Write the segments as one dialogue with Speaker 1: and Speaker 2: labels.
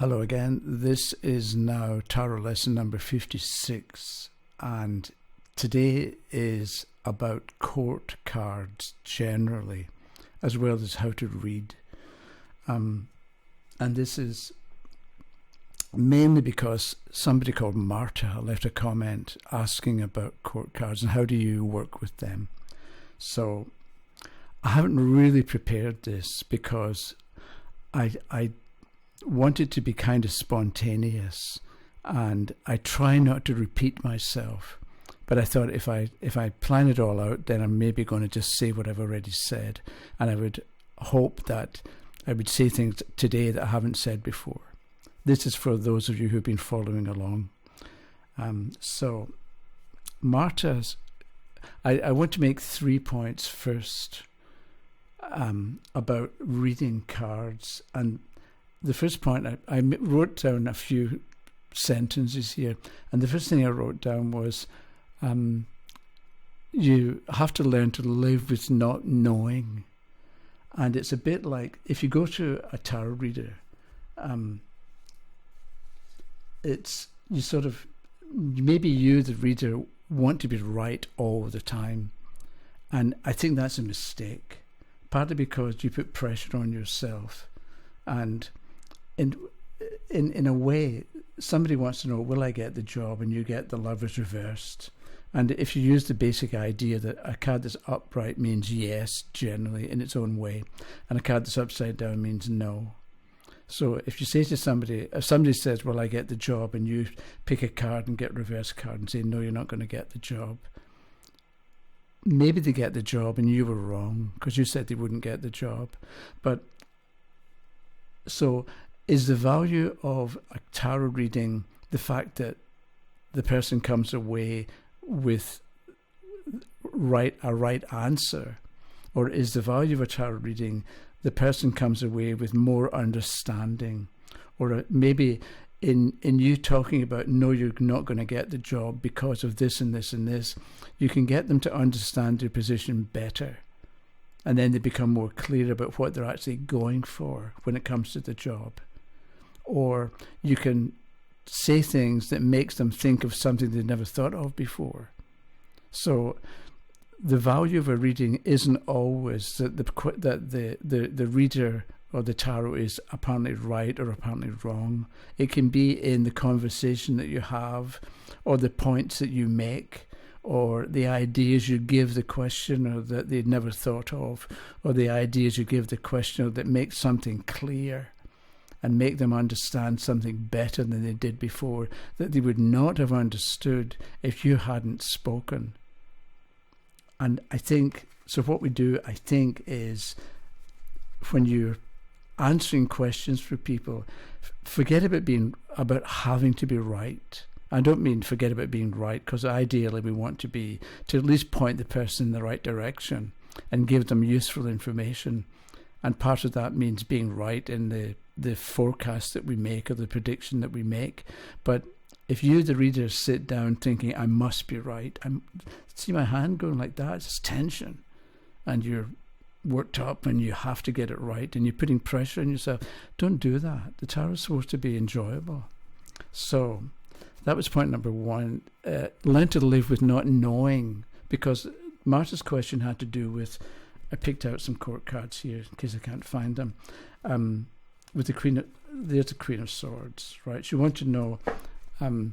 Speaker 1: Hello again. This is now tarot lesson number 56, and today is about court cards generally, as well as how to read. And this is mainly because somebody called Marta left a comment asking about court cards and how do you work with them. So I haven't really prepared this because I wanted to be kind of spontaneous, and I try not to repeat myself, but I thought if I plan it all out, then I'm maybe going to just say what I've already said, and I would hope that I would say things today that I haven't said before. This is for those of you who've been following along. So Marta's, I want to make 3 points first about reading cards. And the first point, I wrote down a few sentences here, and the first thing I wrote down was you have to learn to live with not knowing. And it's a bit like if you go to a tarot reader, it's you sort of, maybe you, the reader, want to be right all the time. And I think that's a mistake, partly because you put pressure on yourself. And in a way, somebody wants to know, will I get the job? And you get the Lovers reversed. And if you use the basic idea that a card that's upright means yes, generally, in its own way, and a card that's upside down means no. So if you say to somebody, if somebody says, will I get the job? And you pick a card and get reverse card and say, no, you're not going to get the job. Maybe they get the job and you were wrong because you said they wouldn't get the job. But so is the value of a tarot reading the fact that the person comes away with a right answer? Or is the value of a tarot reading the person comes away with more understanding? Or maybe in you talking about, no, you're not going to get the job because of this and this and this, you can get them to understand their position better. And then they become more clear about what they're actually going for when it comes to the job. Or you can say things that makes them think of something they've never thought of before. So the value of a reading isn't always that the reader or the tarot is apparently right or apparently wrong. It can be in the conversation that you have, or the points that you make, or the ideas you give the questioner that they'd never thought of, or the ideas you give the questioner that make something clear and make them understand something better than they did before, that they would not have understood if you hadn't spoken. And I think, so what we do, I think, is when you're answering questions for people, forget about having to be right. I don't mean forget about being right, because ideally we want to at least point the person in the right direction and give them useful information. And part of that means being right in the forecast that we make or the prediction that we make. But if you, the reader, sit down thinking, I must be right, see my hand going like that, it's tension. And you're worked up and you have to get it right and you're putting pressure on yourself. Don't do that. The tarot is supposed to be enjoyable. So that was point number one. Learn to live with not knowing, because Marta's question had to do with, I picked out some court cards here in case I can't find them, with there's the Queen of Swords, right? She wanted to know, and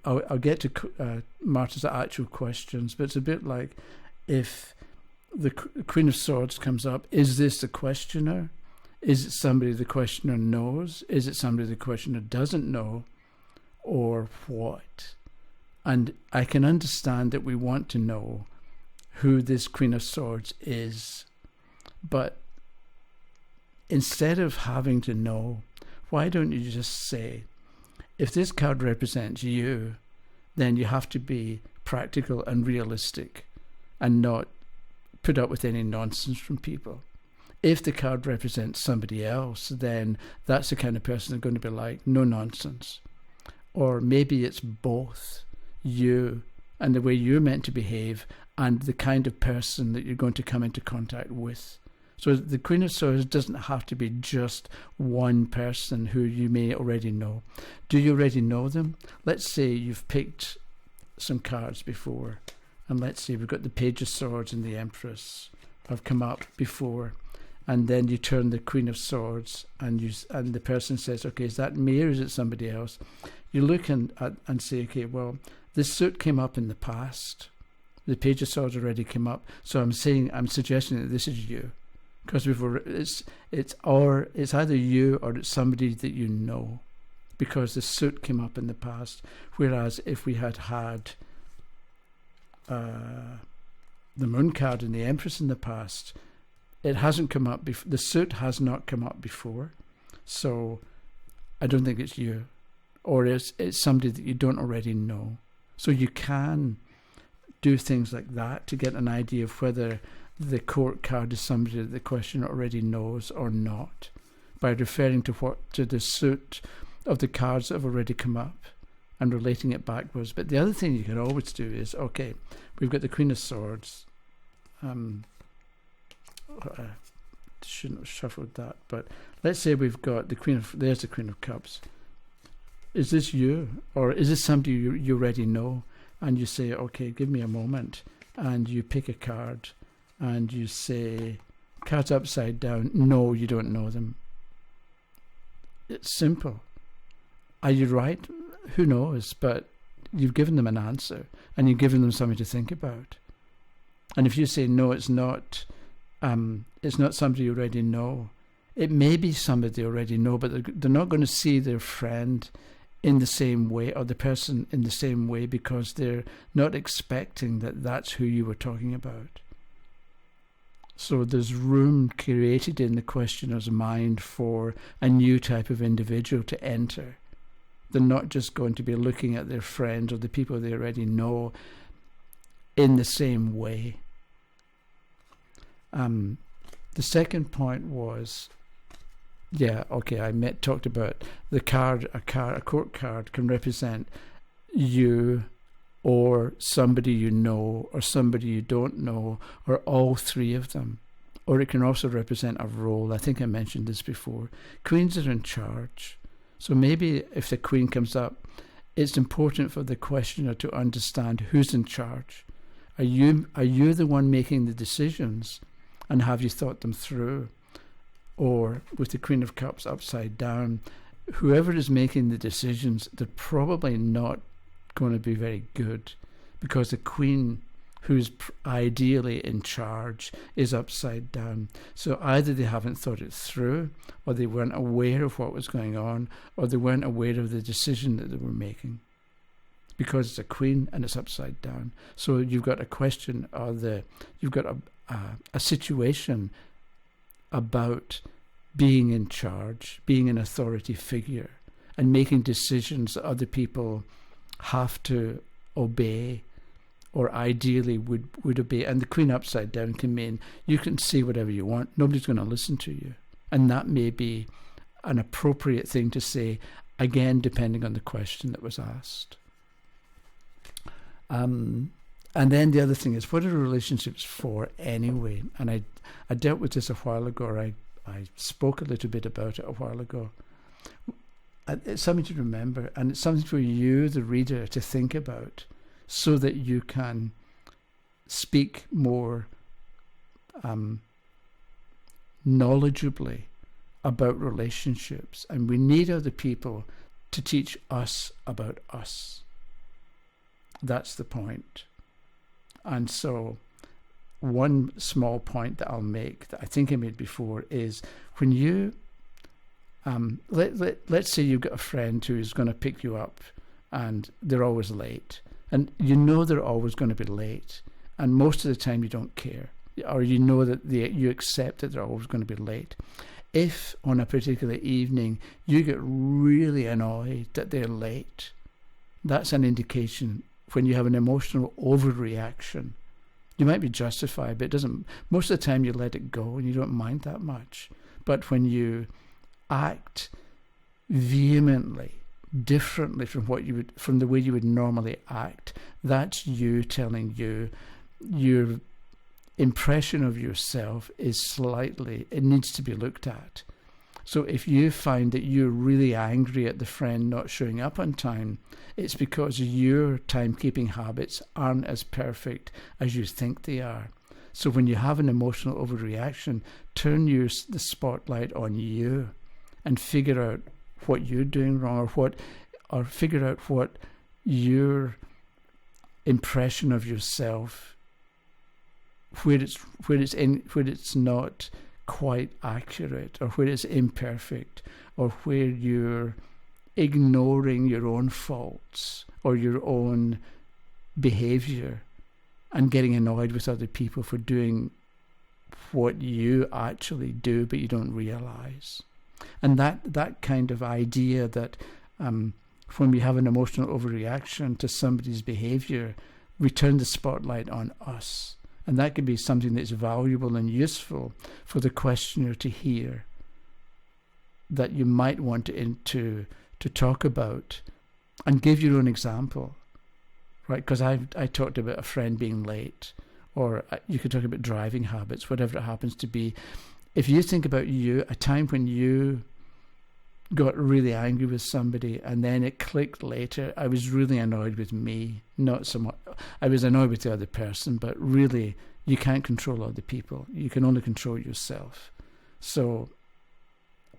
Speaker 1: I'll get to Marta's actual questions, but it's a bit like, if the Queen of Swords comes up, is this the questioner? Is it somebody the questioner knows? Is it somebody the questioner doesn't know? Or what? And I can understand that we want to know who this Queen of Swords is, but instead of having to know, why don't you just say, if this card represents you, then you have to be practical and realistic and not put up with any nonsense from people. If the card represents somebody else, then that's the kind of person they're going to be like, no nonsense. Or maybe it's both you and the way you're meant to behave and the kind of person that you're going to come into contact with. So the Queen of Swords doesn't have to be just one person who you may already know. Do you already know them? Let's say you've picked some cards before, and let's say we've got the Page of Swords and the Empress have come up before, and then you turn the Queen of Swords, and the person says, okay, is that me or is it somebody else? You look and say, okay, well, this suit came up in the past. The Page of Swords already came up, so I'm suggesting that this is you. Because it's either you or it's somebody that you know, because the suit came up in the past. Whereas if we had the Moon card and the Empress in the past, it hasn't come up. The suit has not come up before, so I don't think it's you, or it's somebody that you don't already know. So you can do things like that to get an idea of whether the Court card is somebody that the questioner already knows or not, by referring to the suit of the cards that have already come up and relating it backwards. But the other thing you can always do is, okay, we've got the Queen of Swords. Shouldn't have shuffled that, but let's say we've got there's the Queen of Cups. Is this you, or is this somebody you already know? And you say, okay, give me a moment, and you pick a card, and you say, cards upside down. No, you don't know them. It's simple. Are you right? Who knows? But you've given them an answer, and you've given them something to think about. And if you say, no, it's not somebody you already know, it may be somebody you already know, but they're not going to see their friend in the same way, or the person in the same way, because they're not expecting that that's who you were talking about. So there's room created in the questioner's mind for a new type of individual to enter. They're not just going to be looking at their friends or the people they already know in the same way. The second point was, talked about the card. A court card can represent you, or somebody you know, or somebody you don't know, or all three of them. Or it can also represent a role. I think I mentioned this before. Queens are in charge. So maybe if the Queen comes up, it's important for the questioner to understand who's in charge. Are you the one making the decisions, and have you thought them through? Or with the Queen of Cups upside down, whoever is making the decisions, they're probably not going to be very good, because the Queen, who's ideally in charge, is upside down. So either they haven't thought it through, or they weren't aware of what was going on, or they weren't aware of the decision that they were making, because it's a Queen and it's upside down. So you've got a question, you've got a situation about being in charge, being an authority figure, and making decisions that other people have to obey, or ideally would obey. And the Queen upside down can mean you can say whatever you want, nobody's going to listen to you. And that may be an appropriate thing to say, again, depending on the question that was asked. And then the other thing is, what are relationships for anyway? And I dealt with this a while ago, or I spoke a little bit about it a while ago. It's something to remember, and it's something for you, the reader, to think about, so that you can speak more knowledgeably about relationships. And we need other people to teach us about us. That's the point. And so one small point that I'll make, that I think I made before, is when you let's say you've got a friend who is going to pick you up, and they're always late, and you know they're always going to be late, and most of the time you don't care, or you know that you accept that they're always going to be late. If on a particular evening you get really annoyed that they're late, that's an indication. When you have an emotional overreaction, you might be justified, but it doesn't. Most of the time you let it go and you don't mind that much. But when you act vehemently, differently from the way you would normally act, that's you telling you impression of yourself is slightly, it needs to be looked at. So if you find that you're really angry at the friend not showing up on time, it's because your timekeeping habits aren't as perfect as you think they are. So when you have an emotional overreaction, turn the spotlight on you and figure out what you're doing wrong, or figure out what your impression of yourself, where it's not quite accurate, or where it's imperfect, or where you're ignoring your own faults or your own behavior and getting annoyed with other people for doing what you actually do but you don't realize. And that kind of idea that when we have an emotional overreaction to somebody's behavior, we turn the spotlight on us. And that could be something that's valuable and useful for the questioner to hear, that you might want to talk about and give your own example, right? Because I talked about a friend being late, or you could talk about driving habits, whatever it happens to be. If you think about a time when you got really angry with somebody and then it clicked later, I was really annoyed with me, not so much. I was annoyed with the other person, but really you can't control other people. You can only control yourself. So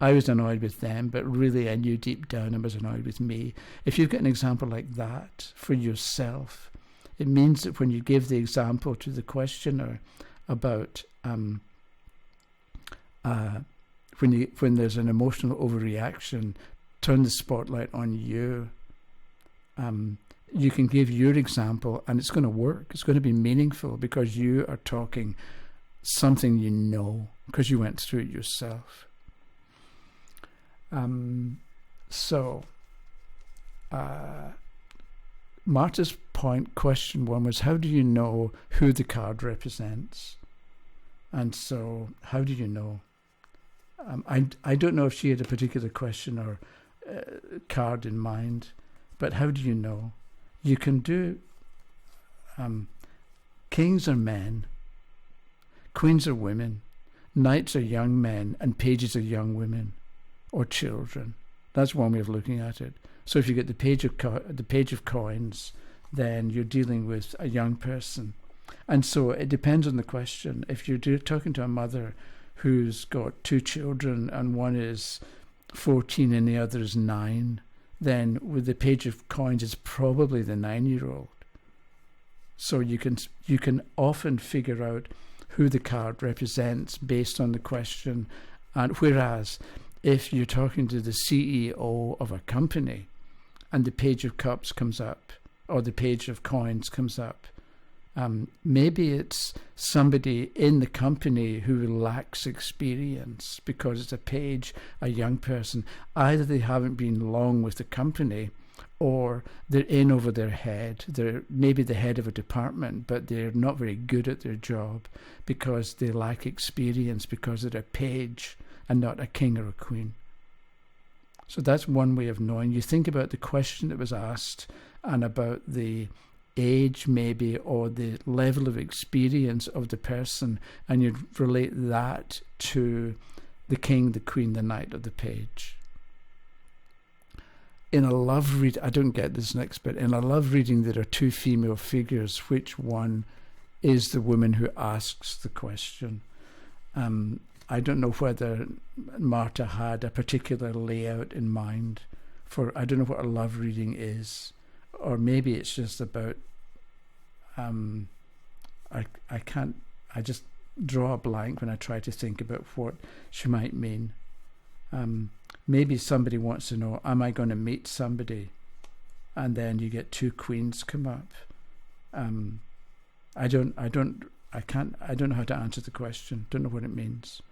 Speaker 1: I was annoyed with them, but really I knew deep down I was annoyed with me. If you've got an example like that for yourself, it means that when you give the example to the questioner about when there's an emotional overreaction, turn the spotlight on you. You can give your example and it's going to work. It's going to be meaningful because you are talking something you know, because you went through it yourself. Marta's point, question one, was how do you know who the card represents? And so how do you know? I don't know if she had a particular question or card in mind, but how do you know? You can do kings are men, queens are women, knights are young men, and pages are young women or children. That's one way of looking at it. So if you get the page of coins, then you're dealing with a young person. And so it depends on the question. If you're talking to a mother who's got two children and one is 14 and the other is 9, then with the page of coins it's probably the 9-year-old. So you can often figure out who the card represents based on the question. And whereas if you're talking to the CEO of a company and the page of cups comes up or the page of coins comes up, maybe it's somebody in the company who lacks experience because it's a young person. Either they haven't been long with the company or they're in over their head. They're maybe the head of a department, but they're not very good at their job because they lack experience, because they're a page and not a king or a queen. So that's one way of knowing. You think about the question that was asked and about the age maybe or the level of experience of the person, and you'd relate that to the king, the queen, the knight, or the page. In a love read, I don't get this next bit. In a love reading, there are two female figures. Which one is the woman who asks the question? I don't know whether Marta had a particular layout in mind for, I don't know what a love reading is, or maybe it's just about, I just draw a blank when I try to think about what she might mean. Maybe somebody wants to know, am I going to meet somebody? And then you get two queens come up. I don't know how to answer the question. Don't know what it means.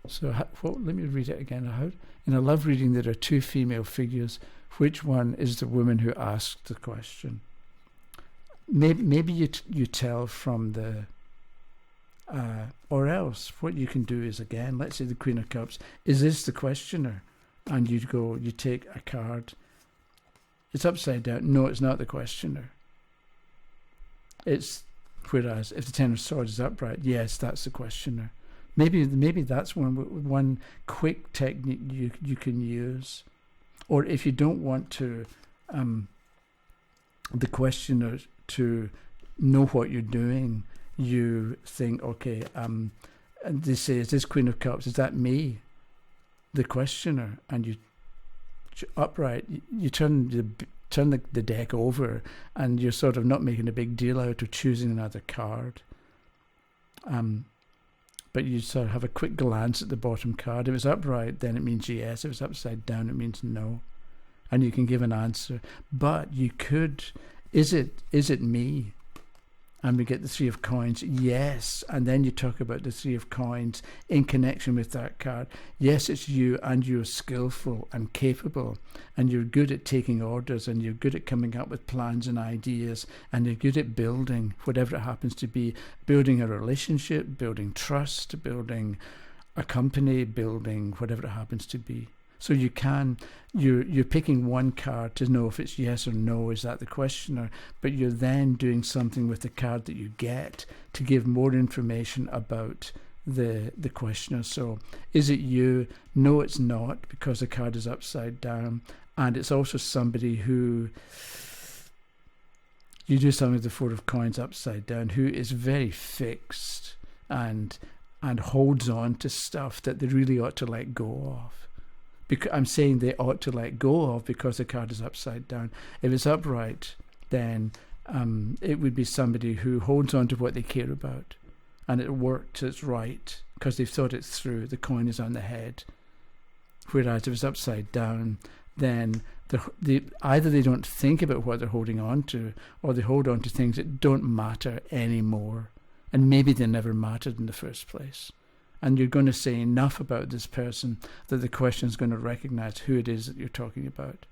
Speaker 1: So let me read it again. In a love reading, there are two female figures. Which one is the woman who asked the question? Maybe you tell from the, or else what you can do is, again, let's say the Queen of Cups. Is this the questioner? And you take a card. It's upside down. No, it's not the questioner. It's Whereas if the Ten of Swords is upright, yes, that's the questioner. Maybe that's one quick technique you can use. Or if you don't want to the questioner to know what you're doing, you think, okay, and they say, is this Queen of Cups, is that me, the questioner? And you upright, you turn the deck over, and you're sort of not making a big deal out of choosing another card. But you sort of have a quick glance at the bottom card. If it's upright, then it means yes. If it's upside down, it means no. And you can give an answer. But you could, is it me? And we get the Three of Coins, yes. And then you talk about the Three of Coins in connection with that card. Yes, it's you, and you're skillful and capable, and you're good at taking orders, and you're good at coming up with plans and ideas, and you're good at building, whatever it happens to be, building a relationship, building trust, building a company, building whatever it happens to be. So you're picking one card to know if it's yes or no, is that the questioner, but you're then doing something with the card that you get to give more information about the questioner. So is it you? No, it's not, because the card is upside down, and it's also somebody who, you do something with the Four of Coins upside down, who is very fixed and holds on to stuff that they really ought to let go of. I'm saying they ought to let go of because the card is upside down. If it's upright, then it would be somebody who holds on to what they care about, and it worked, it's right, because they've thought it through. The coin is on the head. Whereas if it's upside down, then either they don't think about what they're holding on to, or they hold on to things that don't matter anymore, and maybe they never mattered in the first place. And you're going to say enough about this person that the question is going to recognize who it is that you're talking about.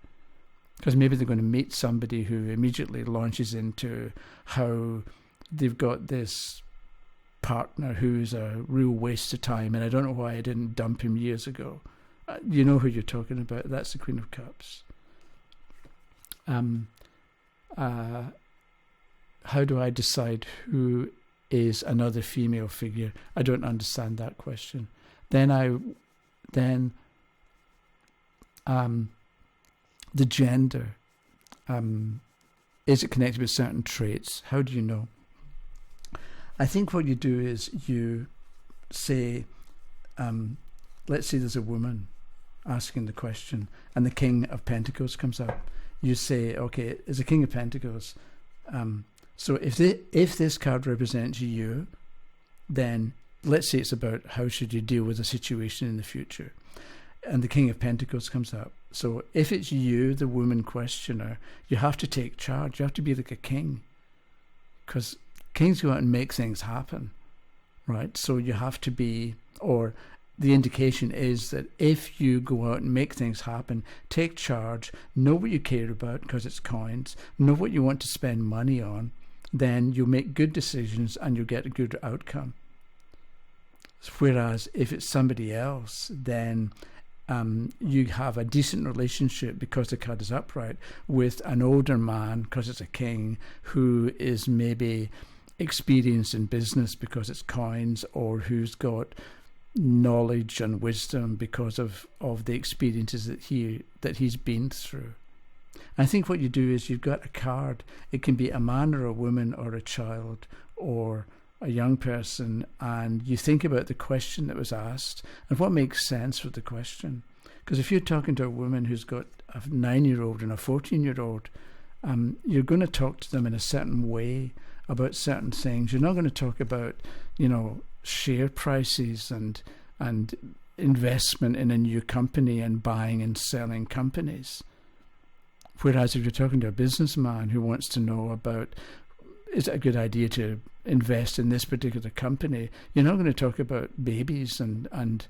Speaker 1: Because maybe they're going to meet somebody who immediately launches into how they've got this partner who's a real waste of time, and I don't know why I didn't dump him years ago. You know who you're talking about. That's the Queen of Cups. How do I decide who is another female figure? I don't understand that question. Then the gender, is it connected with certain traits? How do you know? I think what you do is you say, let's say there's a woman asking the question, and the King of Pentacles comes up. You say, okay, it's a King of Pentacles. So if this card represents you, then let's say it's about how should you deal with a situation in the future. And the King of Pentacles comes up. So if it's you, the woman questioner, you have to take charge. You have to be like a king. Because kings go out and make things happen, right? So you have to be, or the indication is that if you go out and make things happen, take charge, know what you care about because it's coins, know what you want to spend money on, then you'll make good decisions and you'll get a good outcome. Whereas if it's somebody else, then you have a decent relationship because the card is upright with an older man because it's a king who is maybe experienced in business because it's coins, or who's got knowledge and wisdom because of the experiences that he's been through. I think what you do is you've got a card. It can be a man or a woman or a child or a young person, and you think about the question that was asked and what makes sense with the question. Because if you're talking to a woman who's got a 9-year-old and a 14-year-old, you're going to talk to them in a certain way about certain things. You're not going to talk about, share prices and investment in a new company and buying and selling companies. Whereas if you're talking to a businessman who wants to know about, is it a good idea to invest in this particular company, you're not going to talk about babies and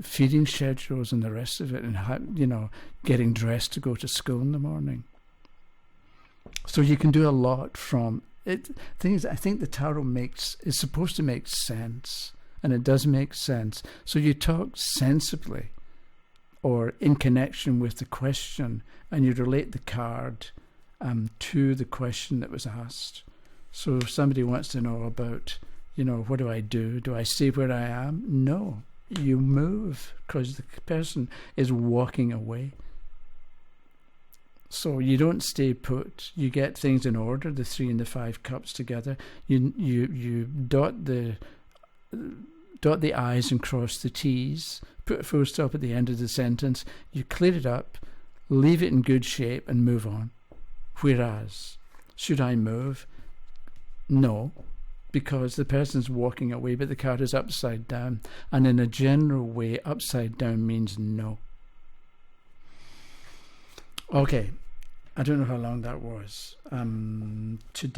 Speaker 1: feeding schedules and the rest of it, and getting dressed to go to school in the morning. So you can do a lot from it. Thing is, I think the tarot is supposed to make sense, and it does make sense. So you talk sensibly, or in connection with the question, and you relate the card to the question that was asked. So if somebody wants to know about, what do I do? Do I stay where I am? No, you move because the person is walking away. So you don't stay put. You get things in order, the 3 and the 5 cups together. You dot the I's and cross the T's, put a full stop at the end of the sentence, you clear it up, leave it in good shape and move on. Whereas, should I move? No, because the person's walking away but the car is upside down, and in a general way upside down means no. Okay, I don't know how long that was. This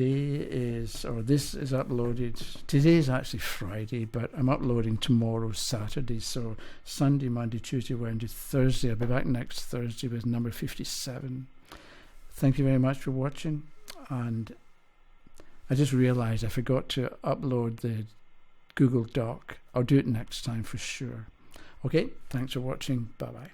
Speaker 1: is uploaded. Today is actually Friday, but I'm uploading tomorrow, Saturday. So Sunday, Monday, Tuesday, Wednesday, Thursday. I'll be back next Thursday with number 57. Thank you very much for watching. And I just realised I forgot to upload the Google Doc. I'll do it next time for sure. Okay, thanks for watching. Bye-bye.